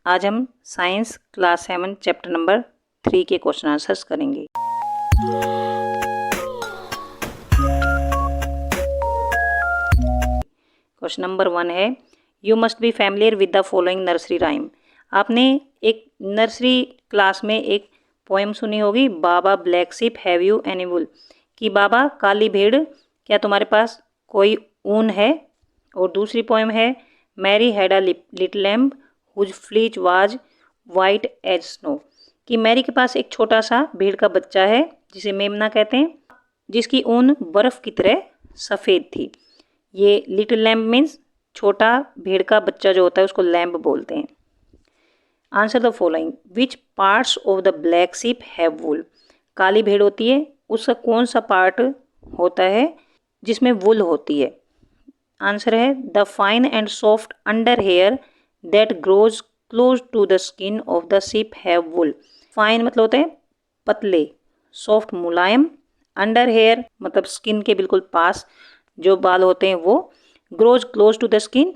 आज हम science class 7 chapter number 3 के क्वेश्चन आंसर्स करेंगे। क्वेश्चन नंबर 1 है, you must be familiar with the following nursery rhyme. आपने एक नर्सरी क्लास में एक पोएम सुनी होगी, baa black sheep have you any wool, कि बाबा काली भेड़ क्या तुम्हारे पास कोई ऊन है। और दूसरी पोएम है, Mary had a little lamb whose fleece was white as snow, कि मैरी के पास एक छोटा सा भेड़ का बच्चा है जिसे मेमना कहते हैं, जिसकी ऊन बर्फ की तरह सफ़ेद थी। ये लिटिल लैम्ब मीन्स छोटा भेड़ का बच्चा जो होता है उसको लैम्ब बोलते हैं। Answer the following, which parts of the black sheep have wool. काली भेड़ होती है, उसका कौन सा पार्ट होता है जिसमें वुल होती है। आंसर है the fine and soft under hair that grows close to the skin of the sheep have wool. Fine मतलब होता है पतले, सॉफ्ट मुलायम, अंडर हेयर मतलब स्किन के बिल्कुल पास जो बाल होते हैं वो, grows close to the skin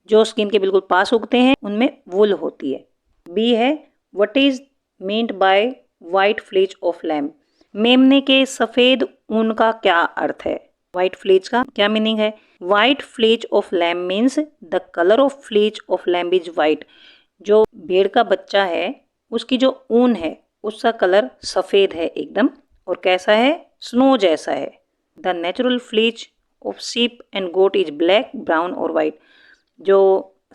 जो स्किन के बिल्कुल पास उगते हैं उनमें वुल होती है। बी है, what is meant by white fleece of lamb. मेमने के सफ़ेद ऊन का क्या अर्थ है। वाइट फ्लीच का क्या मीनिंग है। White fleece of lamb means the colour of fleece of lamb is white. जो भेड़ का बच्चा है उसकी जो ऊन है उसका कलर सफ़ेद है एकदम, और कैसा है, स्नो जैसा है। The natural fleece of sheep and goat is black brown और वाइट। जो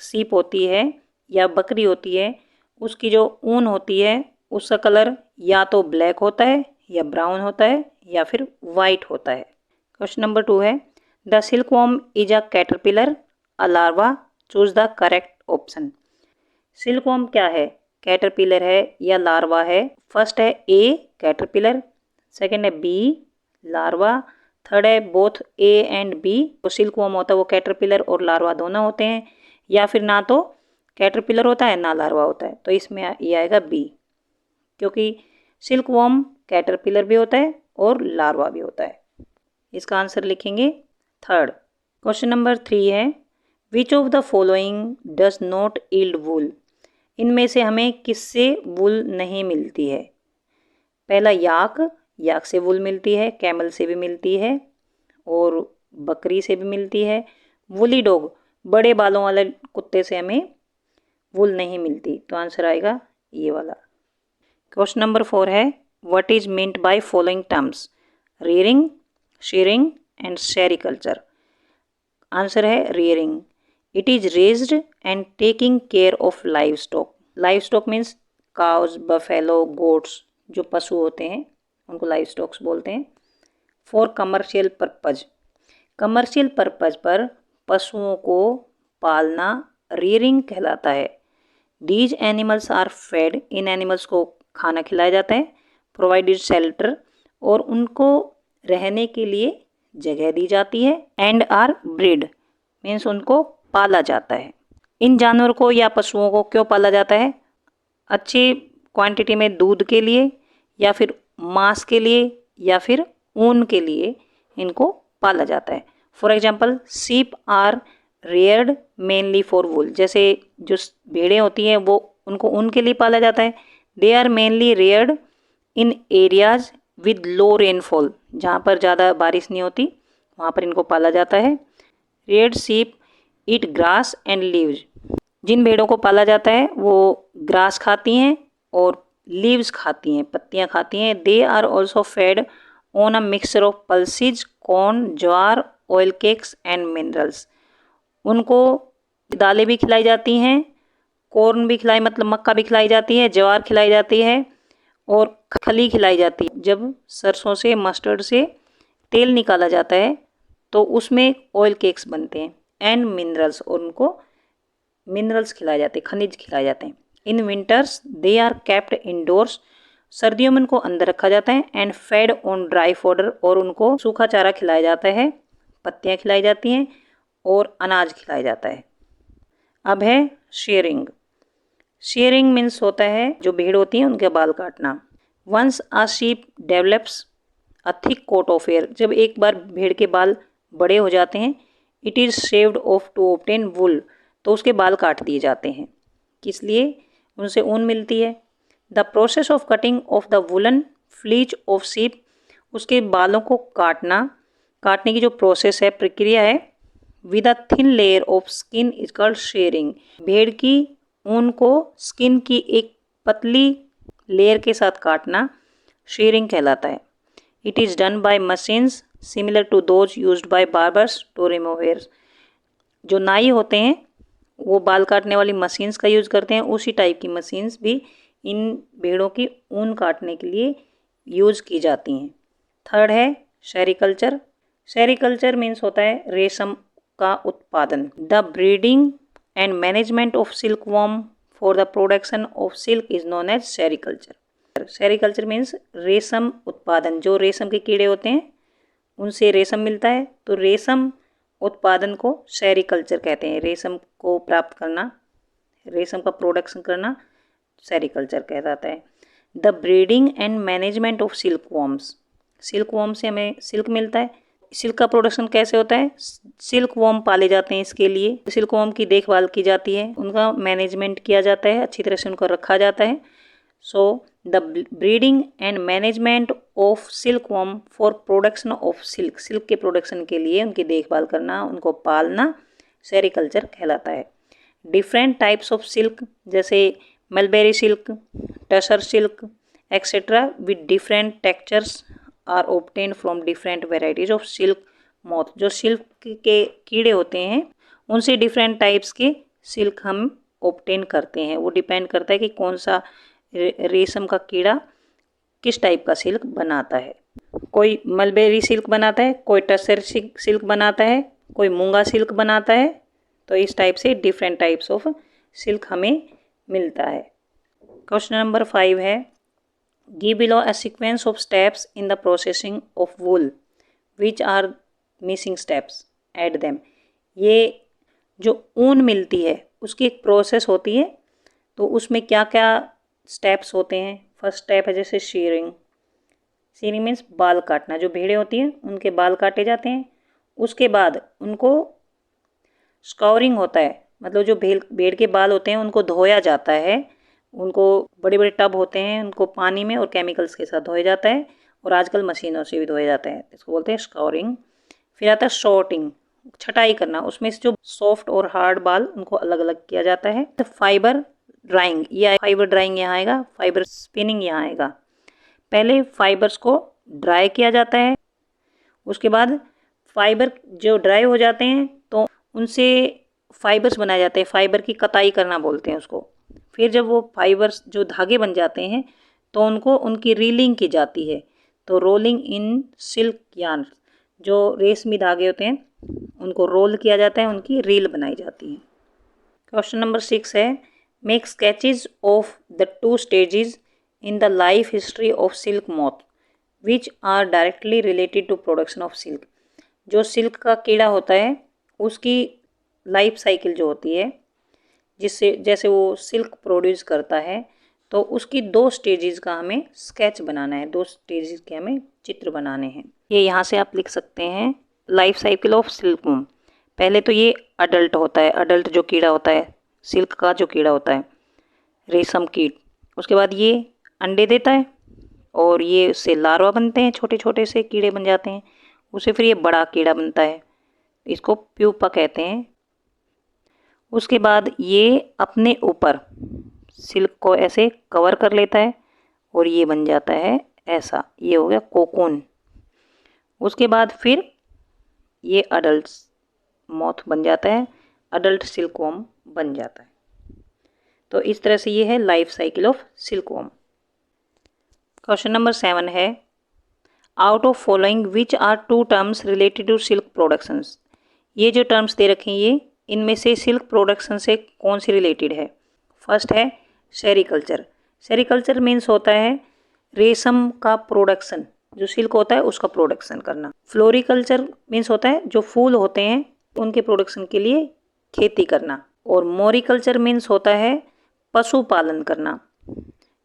सीप होती है या बकरी होती है उसकी जो ऊन होती है उसका कलर या तो ब्लैक होता है या ब्राउन होता है या फिर वाइट होता है। क्वेश्चन नंबर 2 है, the silkworm is a caterpillar a larva, choose the correct option. Silkworm क्या है, कैटरपिलर है या लार्वा है। फर्स्ट है ए कैटरपिलर, सेकंड है बी लार्वा, थर्ड है बोथ ए एंड बी। तो सिल्कवॉर्म होता है वो कैटरपिलर और लार्वा दोनों होते हैं, या फिर ना तो कैटरपिलर होता है ना लार्वा होता है। तो इसमें ये आएगा बी, क्योंकि सिल्कवॉर्म कैटरपिलर भी होता है और लार्वा भी होता है। इसका आंसर लिखेंगे थर्ड। क्वेश्चन नंबर 3 है, which of the following does not yield wool. इनमें से हमें किससे वूल नहीं मिलती है। पहला याक से वूल मिलती है, कैमल से भी मिलती है और बकरी से भी मिलती है। वूली डॉग बड़े बालों वाले कुत्ते से हमें वूल नहीं मिलती, तो आंसर आएगा ये वाला। क्वेश्चन नंबर 4 है, what is meant by following terms, rearing, shearing and sericulture. Answer है rearing. It is raised and taking care of livestock. Livestock means cows, buffalo, goats, जो पशु होते हैं उनको लाइव स्टॉक्स बोलते हैं। For commercial purpose, commercial purpose पर पशुओं को पालना रियरिंग कहलाता है। दीज एनिमल्स आर फेड, इन एनिमल्स को खाना खिलाया जाता है। प्रोवाइडेड शेल्टर, और उनको रहने के लिए जगह दी जाती है। एंड आर ब्रीड मीन्स उनको पाला जाता है। इन जानवरों को या पशुओं को क्यों पाला जाता है, अच्छी क्वांटिटी में दूध के लिए या फिर मांस के लिए या फिर ऊन के लिए इनको पाला जाता है। फॉर एग्जाम्पल, सीप आर रेयर्ड मेनली फॉर वूल। जैसे जो भेड़ें होती हैं वो उनको ऊन के लिए पाला जाता है। They are mainly reared in areas with low rainfall, जहाँ पर ज़्यादा बारिश नहीं होती वहाँ पर इनको पाला जाता है। रेयर्ड सीप ईट ग्रास एंड लीव्स। जिन भेड़ों को पाला जाता है वो ग्रास खाती हैं और लीव्स खाती हैं, पत्तियाँ खाती हैं। They are also fed on a mixture of pulses, corn, jowar, oil cakes and minerals. उनको दालें भी खिलाई जाती हैं, कॉर्न भी खिलाई मतलब मक्का भी खिलाई जाती है, ज्वार खिलाई जाती है और खली खिलाई जाती है। जब सरसों से, मस्टर्ड से तेल निकाला जाता है तो उसमें ऑयल केक्स बनते हैं। एंड मिनरल्स, और उनको मिनरल्स खिलाए जाते हैं, खनिज खिलाए जाते हैं। In winters they are kept indoors, सर्दियों में उनको अंदर रखा जाता है। And fed on dry fodder, और उनको सूखा चारा खिलाया जाता है, पत्तियाँ खिलाई जाती हैं और अनाज खिलाया जाता है। अब है शेयरिंग। शेयरिंग मीन्स होता है जो भेड़ होती हैं उनके बाल काटना। Once a sheep develops a thick coat of hair, जब एक बार भेड़ के बाल बड़े हो जाते हैं, it is shaved off to obtain wool, तो उसके बाल काट दिए जाते हैं। किस लिए? उनसे ऊन मिलती है। The process of cutting off the woollen fleece of sheep, उसके बालों को काटने की जो प्रोसेस है, प्रक्रिया है, with a thin layer of skin is called sharing. भेड़ की ऊन को स्किन की एक पतली लेयर के साथ काटना शेयरिंग कहलाता है। It is done by machines similar to those used by barbers to remove hairs. जो नाई होते हैं वो बाल काटने वाली मशीन्स का यूज़ करते हैं, उसी टाइप की मशीन्स भी इन भेड़ों की ऊन काटने के लिए यूज़ की जाती हैं। थर्ड है सेरिकल्चर। सेरिकल्चर मीन्स होता है रेशम का उत्पादन। The breeding and management of silkworm for the production of silk is known as sericulture. Sericulture means रेशम उत्पादन। जो रेशम के कीड़े होते हैं उनसे रेशम मिलता है, तो रेशम उत्पादन को सेरिकल्चर कहते हैं। रेशम को प्राप्त करना, रेशम का प्रोडक्शन करना सेरिकल्चर कहलाता है। The breeding and management of silkworms, silkworm से हमें सिल्क मिलता है। सिल्क का प्रोडक्शन कैसे होता है? सिल्कवॉर्म पाले जाते हैं, इसके लिए सिल्कवॉर्म की देखभाल की जाती है, उनका मैनेजमेंट किया जाता है, अच्छी तरह से उनको रखा जाता है। So the breeding and management of silkworm for production of silk, silk के प्रोडक्शन के लिए उनकी देखभाल करना, उनको पालना सेरिकल्चर कहलाता है। डिफरेंट टाइप्स ऑफ सिल्क जैसे mulberry silk, tussar silk etcetera with different textures are obtained from different varieties of silk moth. जो सिल्क के कीड़े होते हैं उनसे डिफरेंट टाइप्स के सिल्क हम ऑब्टेन करते हैं। वो डिपेंड करता है कि कौन सा रेशम का कीड़ा किस टाइप का सिल्क बनाता है। कोई मलबेरी सिल्क बनाता है, कोई टसर सिल्क बनाता है, कोई मूंगा सिल्क बनाता है। तो इस टाइप से डिफरेंट टाइप्स ऑफ सिल्क हमें मिलता है। क्वेश्चन नंबर 5 है, give below a sequence of steps in the processing of wool, which are missing steps, add them. ये जो ऊन मिलती है उसकी एक प्रोसेस होती है, तो उसमें क्या क्या स्टेप्स होते हैं। फर्स्ट स्टेप है जैसे शीयरिंग। शीयरिंग मीन्स बाल काटना। जो भेड़ें होती हैं उनके बाल काटे जाते हैं। उसके बाद उनको स्काउरिंग होता है, मतलब जो भेड़ के बाल होते हैं उनको धोया जाता है। उनको बड़े बड़े टब होते हैं, उनको पानी में और केमिकल्स के साथ धोया जाता है, और आजकल मशीनों से भी धोया जाता है, इसको बोलते हैं स्काउरिंग। फिर आता है सॉर्टिंग, छटाई करना। उसमें से जो सॉफ्ट और हार्ड बाल उनको अलग अलग किया जाता है। तो फाइबर ड्राइंग, ये फाइबर ड्राइंग यहाँ आएगा, फाइबर स्पिनिंग यहाँ आएगा। पहले फाइबर्स को ड्राई किया जाता है, उसके बाद फाइबर जो ड्राई हो जाते हैं तो उनसे फाइबर्स बनाए जाते हैं। फाइबर की कताई करना बोलते हैं उसको। फिर जब वो फाइबर्स जो धागे बन जाते हैं तो उनको उनकी रीलिंग की जाती है। तो रोलिंग इन सिल्क यार्न, जो रेशमी धागे होते हैं उनको रोल किया जाता है, उनकी रील बनाई जाती है। क्वेश्चन नंबर 6 है, make sketches of the 2 stages in the life history of silk moth which are directly related to production of silk. जो सिल्क का कीड़ा होता है उसकी लाइफ साइकिल जो होती है, जिससे जैसे वो सिल्क प्रोड्यूस करता है, तो उसकी 2 स्टेजेस का हमें स्केच बनाना है, 2 स्टेजेस के हमें चित्र बनाने हैं। ये यहाँ से आप लिख सकते हैं, लाइफ साइकिल ऑफ सिल्कवॉर्म। पहले तो ये अडल्ट होता है, अडल्ट जो कीड़ा होता है, सिल्क का जो कीड़ा होता है, रेशम कीट। उसके बाद ये अंडे देता है और ये उससे लार्वा बनते हैं, छोटे छोटे से कीड़े बन जाते हैं। उससे फिर ये बड़ा कीड़ा बनता है, इसको प्यूपा कहते हैं। उसके बाद ये अपने ऊपर सिल्क को ऐसे कवर कर लेता है और ये बन जाता है ऐसा, ये हो गया कोकून। उसके बाद फिर ये अडल्ट मोथ बन जाता है, अडल्ट सिल्कवॉर्म बन जाता है। तो इस तरह से ये है life cycle of silkworm. Question number 7 है, out of following which are 2 terms related to silk productions. ये जो टर्म्स दे रखे हैं ये इनमें से सिल्क प्रोडक्शन से कौन सी रिलेटेड है। फर्स्ट है सेरिकल्चर। सेरिकल्चर मीन्स होता है रेशम का प्रोडक्शन, जो सिल्क होता है उसका प्रोडक्शन करना। फ्लोरिकल्चर मीन्स होता है जो फूल होते हैं उनके प्रोडक्शन के लिए खेती करना। और मोरिकल्चर मीन्स होता है पशुपालन करना।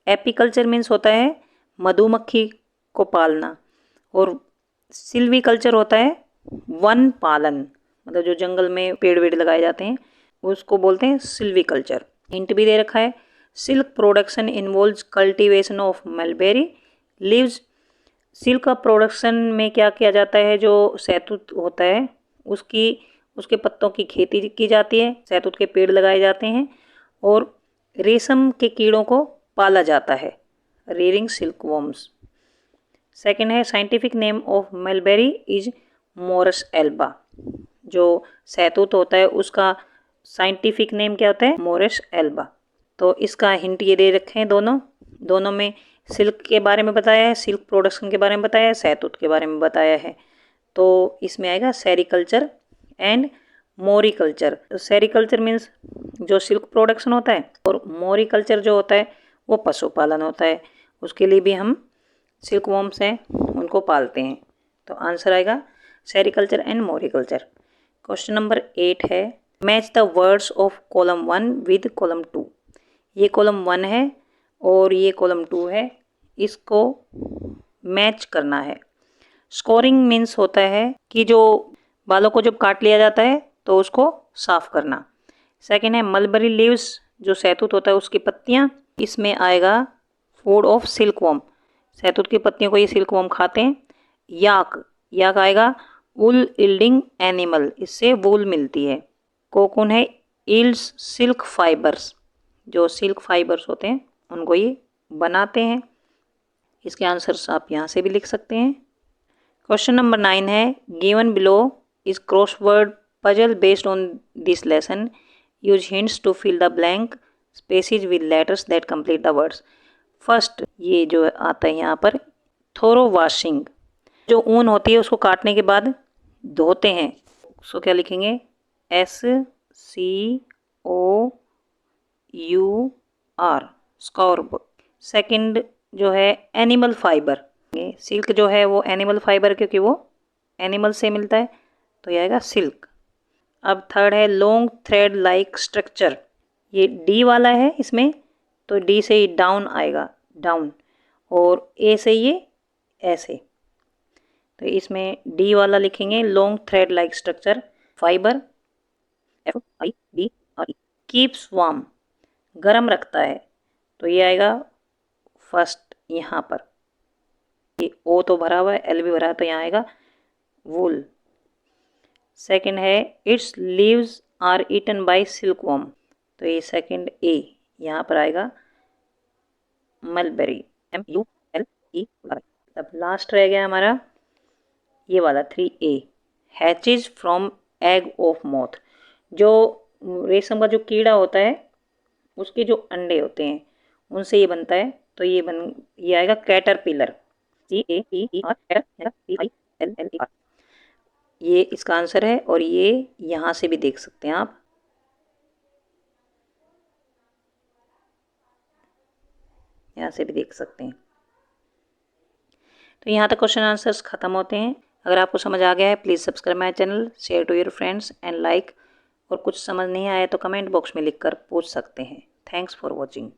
एपीकल्चर मीन्स होता है मधुमक्खी को पालना। और सिल्वीकल्चर होता है वन पालन, मतलब जो जंगल में पेड़ वेड़ लगाए जाते हैं उसको बोलते हैं सिल्वीकल्चर। हिंट भी दे रखा है। Silk production involves cultivation of mulberry leaves. Silk का प्रोडक्शन में क्या किया जाता है, जो शहतूत होता है उसके पत्तों की खेती की जाती है, शहतूत के पेड़ लगाए जाते हैं और रेशम के कीड़ों को पाला जाता है, रेयरिंग सिल्क वॉर्म्स। सेकेंड है scientific name of mulberry is Morris Elba. जो शहतूत होता है उसका साइंटिफिक नेम क्या होता है, मोरस एल्बा। तो इसका हिंट ये दे रखे हैं, दोनों में सिल्क के बारे में बताया है, सिल्क प्रोडक्शन के बारे में बताया है, शहतूत के बारे में बताया है। तो इसमें आएगा sericulture and moriculture. Sericulture means जो सिल्क प्रोडक्शन होता है और मोरिकल्चर जो होता है वो पशुपालन होता है, उसके लिए भी हम सिल्क वॉर्म्स हैं उनको पालते हैं। तो आंसर आएगा sericulture and moriculture. Question number 8 है match the words of column 1 with column 2। ये कॉलम 1 है और ये कॉलम 2 है, इसको मैच करना है। स्कोरिंग मीन्स होता है कि जो बालों को जब काट लिया जाता है तो उसको साफ करना। सेकेंड है मलबरी लीव्स, जो शहतूत होता है उसकी पत्तियाँ, इसमें आएगा फूड ऑफ सिल्क वॉर्म, शहतूत की पत्तियों को ये सिल्क वॉर्म खाते हैं। याक आएगा वूल यील्डिंग एनिमल, इससे वूल मिलती है। कोकून है यील्ड्स सिल्क फाइबर्स, जो सिल्क फाइबर्स होते हैं उनको ये बनाते हैं। इसके आंसर्स आप यहाँ से भी लिख सकते हैं। क्वेश्चन नंबर 9 है given below is crossword puzzle based on this lesson, use hints to fill the blank spaces with letters that complete the words. First ये जो आता है यहाँ पर थोरो वॉशिंग, जो ऊन होती है उसको काटने के बाद धोते हैं, उसको क्या लिखेंगे, SCOUR, स्कॉर। सेकंड जो है एनिमल फाइबर, सिल्क जो है वो एनिमल फाइबर क्योंकि वो एनिमल से मिलता है, तो ये आएगा सिल्क। अब थर्ड है लॉन्ग थ्रेड लाइक स्ट्रक्चर, ये डी वाला है इसमें, तो डी से ही डाउन आएगा, डाउन, और ए से ये ऐसे, तो इसमें डी वाला लिखेंगे long thread like structure. Fibre FIBR, keeps warm, गर्म रखता है, तो ये आएगा फर्स्ट यहाँ पर, ये ओ तो भरा हुआ है, एल भी भरा है, तो यहाँ आएगा वूल। सेकंड है its leaves are eaten by silk worm, तो ये सेकंड ए यहाँ पर आएगा मलबेरी, MULERY। अब लास्ट रह गया हमारा ये वाला 3A hatches from egg of moth, जो रेशम का जो कीड़ा होता है उसके जो अंडे होते हैं उनसे ये बनता है, तो ये आएगा कैटरपिलर, CATERPILLAR, ये इसका आंसर है। और ये यहाँ से भी देख सकते हैं आप, यहाँ से भी देख सकते हैं। तो यहाँ तक क्वेश्चन आंसर्स खत्म होते हैं। अगर आपको समझ आ गया है please subscribe my channel, share to your friends and like, और कुछ समझ नहीं आया तो कमेंट बॉक्स में लिखकर पूछ सकते हैं। Thanks for watching.